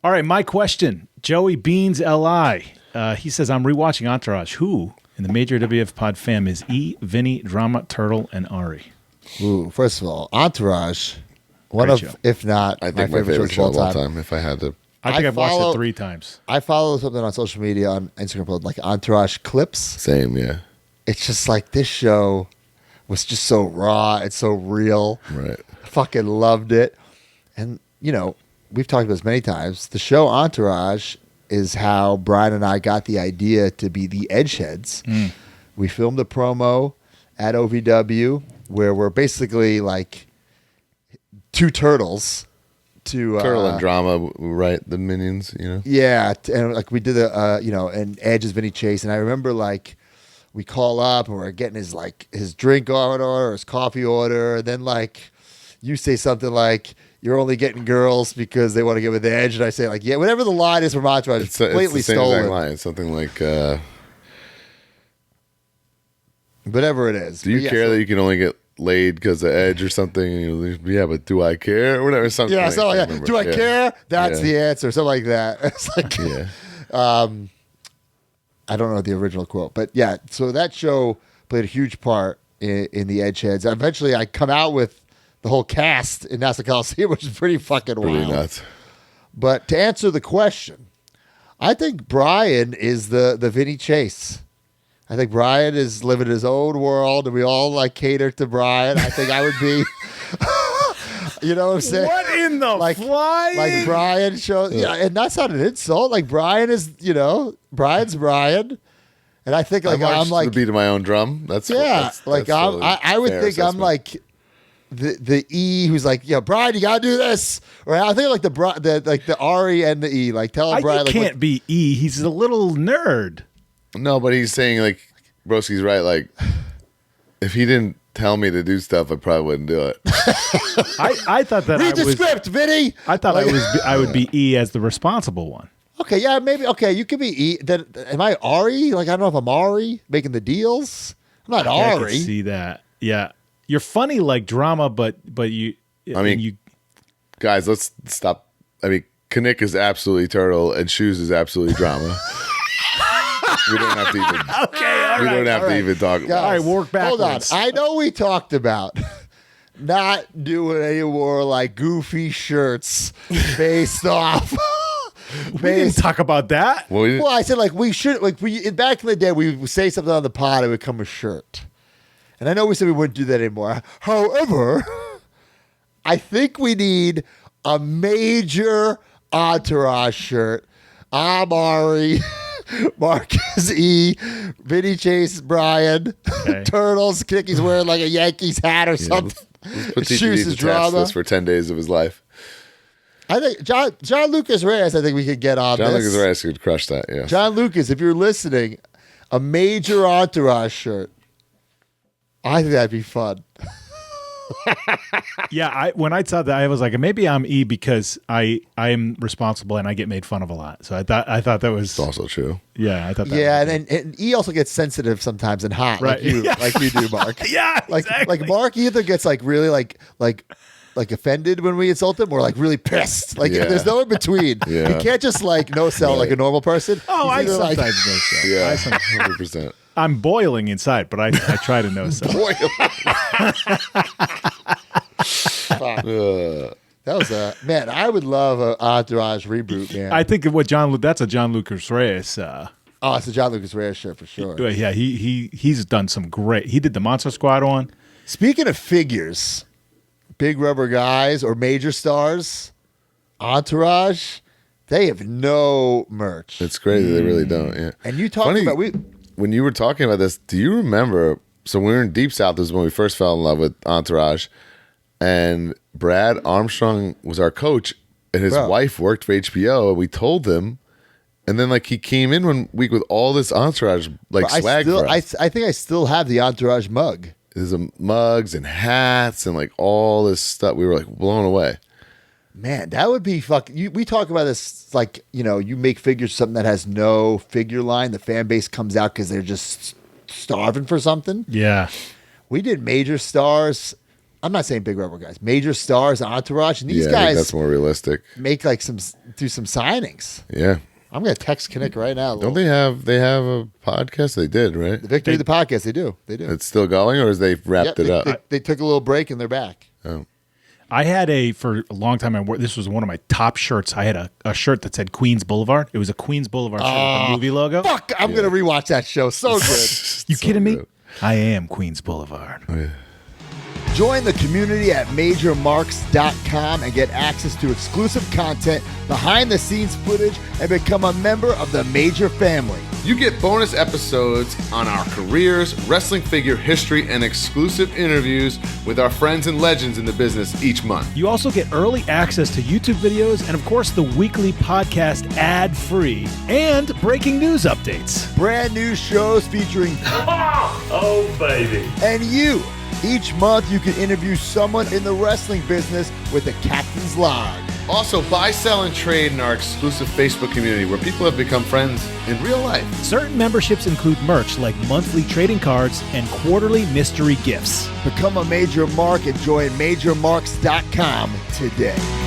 All right, my question. Joey Beans LI. He says, I'm rewatching Entourage. Who in the major WF Pod fam is E, Vinny, Drama, Turtle, and Ari? Ooh, first of all, Entourage. One Great of, show. if not, I think my favorite show of all time, if I had to. I think I've watched it 3 times. I follow something on social media on Instagram called like Entourage Clips. Same, yeah. It's just like this show was just so raw and so real. Right. I fucking loved it. And, you know, we've talked about this many times. The show Entourage is how Brian and I got the idea to be the Edgeheads. We filmed a promo at OVW where we're basically like 2 turtles. Turtle and Drama, right? The minions, you know? Yeah. And like we did and Edge is Vinny Chase. And I remember like we call up and we're getting his drink order or his coffee order. And then like you say something like, you're only getting girls because they want to get with Edge. And I say like, yeah, whatever the line is from Entourage, it's completely it's the same stolen. exact line. It's something like, whatever it is. do you care that you can only get laid because of Edge or something? Yeah, but do I care? Or whatever. Something Yeah, like, so yeah. Do I care? That's the answer. Something like that. It's like, I don't know the original quote, but yeah. So that show played a huge part in the Edgeheads. Eventually, I come out with the whole cast in Nassau Coliseum, which is pretty fucking wild. Pretty nuts. But to answer the question, I think Brian is the Vinny Chase. I think Brian is living his own world, and we all like cater to Brian. I think I would be, you know what I'm saying? What in the flying? Like Brian shows, and that's not an insult. Like Brian is, Brian's Brian, and I think like I'm like the beat of my own drum. That's I would think assessment. I'm like the E who's like, Brian, you gotta do this. Or I think like the Ari and the E, like tell Brian, he can't be E. He's a little nerd. No, but he's saying like Broski's right. Like if he didn't tell me to do stuff, I probably wouldn't do it. I thought that read the script, Vinny. I thought I would be E as the responsible one. Okay, yeah, maybe. Okay, you could be E. Then am I Ari? Like I don't know if I'm Ari making the deals. I'm not Ari. I can see that. Yeah, you're funny like Drama, but you. I mean, you guys, let's stop. I mean, Knick is absolutely Turtle, and Shoes is absolutely Drama. We don't have to even. We don't have to even talk. Guys, About all right, work backwards. Hold on. I know we talked about not doing any more like goofy shirts based off. we didn't talk about that. Well, I said like we should like back in the day we would say something on the pod and it would come a shirt, and I know we said we wouldn't do that anymore. However, I think we need a major Entourage shirt. I'm Ari. Marcus E, Vinny Chase, Brian, Turtles. Kicky's wearing like a Yankees hat or something. Let's put Shoes is drama. This for 10 days of his life. I think John Lucas Reyes. I think we could get on John this. Lucas Reyes could crush that. Yeah. John Lucas, if you're listening, a major Entourage shirt. I think that'd be fun. Yeah, when I saw that, I was like, maybe I'm E because I am responsible and I get made fun of a lot. So I thought that was It's also true. Yeah, I thought that. Yeah, was and E also gets sensitive sometimes and hot, Right. like you do, Mark. Yeah, like exactly. like Mark either gets like really like offended when we insult him, or like really pissed. Like Yeah. there's no in between. Yeah. He can't just like no sell like a normal person. Oh, I He's either, like- sometimes know so. Yeah. I 100%. I'm boiling inside, but I try to know so. That was a man. I would love an Entourage reboot, man. I think that's a John Lucas Reyes. It's a John Lucas Reyes shirt for sure. Yeah, he's done some great. He did the Monster Squad on. Speaking of figures, big rubber guys or major stars, Entourage, they have no merch. It's crazy. They really don't. Yeah. And you talked Funny, about when you were talking about this, do you remember? So when we were in Deep South, this is when we first fell in love with Entourage, and Brad Armstrong was our coach, and his wife worked for HBO, and we told him, and then like he came in one week with all this Entourage like swag for us. I think I still have the Entourage mug. There's mugs and hats and like all this stuff. We were like blown away. Man, that would be fucking. We talk about this like, you make figures something that has no figure line. The fan base comes out because they're just starving for something. Yeah. We did major stars. I'm not saying big rebel guys, major stars, Entourage, and these I think guys that's more realistic. make like do some signings. Yeah. I'm gonna text Kinnick right now. Don't they have a podcast? They did, right? The Victory of the Podcast? They do. It's still going, or is they wrapped it up? They took a little break and they're back. Oh. I had for a long time, this was one of my top shirts. I had a shirt that said Queens Boulevard. It was a Queens Boulevard shirt with a movie logo. Fuck! I'm gonna rewatch that show. So good. You kidding me? good. I am Queens Boulevard. Oh, yeah. Join the community at MajorMarks.com and get access to exclusive content, behind-the-scenes footage, and become a member of the Major family. You get bonus episodes on our careers, wrestling figure history, and exclusive interviews with our friends and legends in the business each month. You also get early access to YouTube videos and, of course, the weekly podcast ad-free and breaking news updates. Brand new shows featuring Oh, baby. and you. Each month, you can interview someone in the wrestling business with a Captain's Log. Also, buy, sell, and trade in our exclusive Facebook community where people have become friends in real life. Certain memberships include merch like monthly trading cards and quarterly mystery gifts. Become a Major Mark and join MajorMarks.com today.